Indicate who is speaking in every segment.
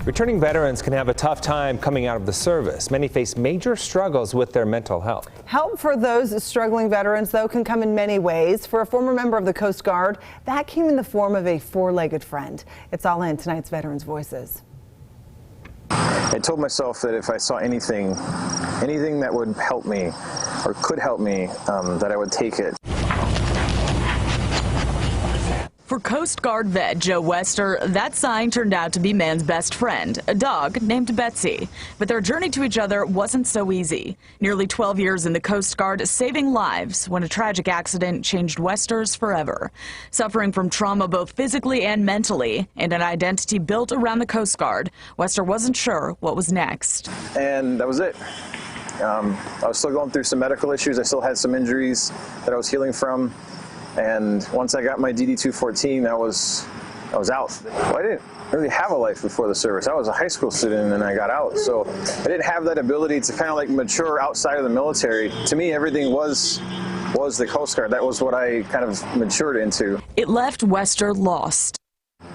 Speaker 1: Returning veterans can have a tough time coming out of the service. Many face major struggles with their mental health.
Speaker 2: Help for those struggling veterans, though, can come in many ways. For a former member of the Coast Guard, that came in the form of a four-legged friend. It's all in tonight's Veterans Voices.
Speaker 3: I told myself that if I saw anything that would help me or could help me, that I would take it.
Speaker 4: For Coast Guard vet Joe Wester, that sign turned out to be man's best friend, a dog named Betsy. But their journey to each other wasn't so easy. Nearly 12 years in the Coast Guard, saving lives when a tragic accident changed Wester's forever. Suffering from trauma both physically and mentally, and an identity built around the Coast Guard, Wester wasn't sure what was next.
Speaker 3: And that was it. I was still going through some medical issues. I still had some injuries that I was healing from. And once I got my DD-214, I was out. Well, I didn't really have a life before the service. I was a high school student and I got out. So I didn't have that ability to kind of like mature outside of the military. To me, everything was the Coast Guard. That was what I kind of matured into.
Speaker 4: It left Wester lost.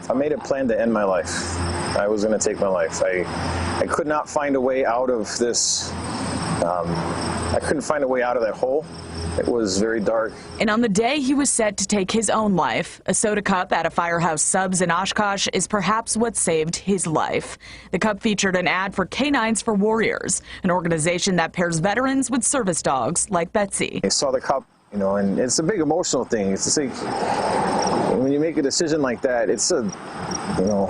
Speaker 3: I made a plan to end my life. I was going to take my life. I could not find a way out of this. I couldn't find a way out of that hole. It was very dark.
Speaker 4: And on the day he was set to take his own life, a soda cup at a Firehouse Subs in Oshkosh is perhaps what saved his life. The cup featured an ad for K9s for Warriors, an organization that pairs veterans with service dogs like Betsy.
Speaker 3: I saw the cup, you know, and it's a big emotional thing. It's just like when you make a decision like that, it's a, you know,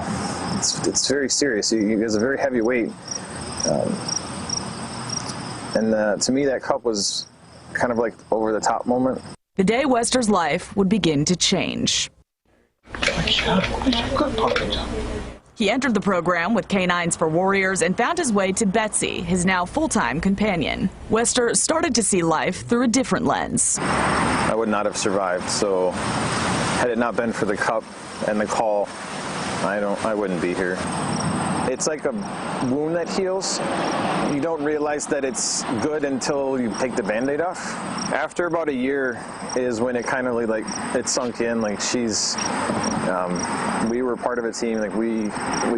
Speaker 3: it's very serious. It's a very heavy weight. And to me, that cup was kind of like over the top moment.
Speaker 4: The day Wester's life would begin to change. He entered the program with K9s for Warriors and found his way to Betsy, his now full-time companion. Wester started to see life through a different lens.
Speaker 3: I would not have survived, so had it not been for the cup and the call, I wouldn't be here. It's like a wound that heals. You don't realize that it's good until you take the Band-Aid off. After about a year is when it kind of like it sunk in. Like we were part of a team. Like we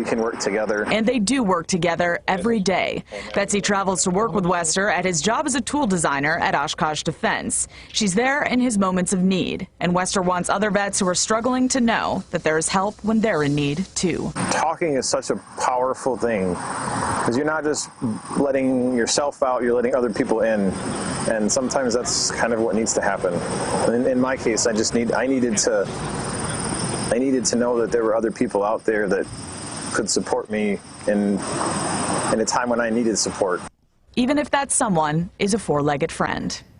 Speaker 3: can work together.
Speaker 4: And they do work together every day. Betsy travels to work with Wester at his job as a tool designer at Oshkosh Defense. She's there in his moments of need, and Wester wants other vets who are struggling to know that there is help when they're in need too.
Speaker 3: Talking is such a powerful thing because you're not just letting yourself out, you're letting other people in, and sometimes that's kind of what needs to happen. In my case, I needed to know that there were other people out there that could support me in a time when I needed support.
Speaker 4: Even if that someone is a four-legged friend.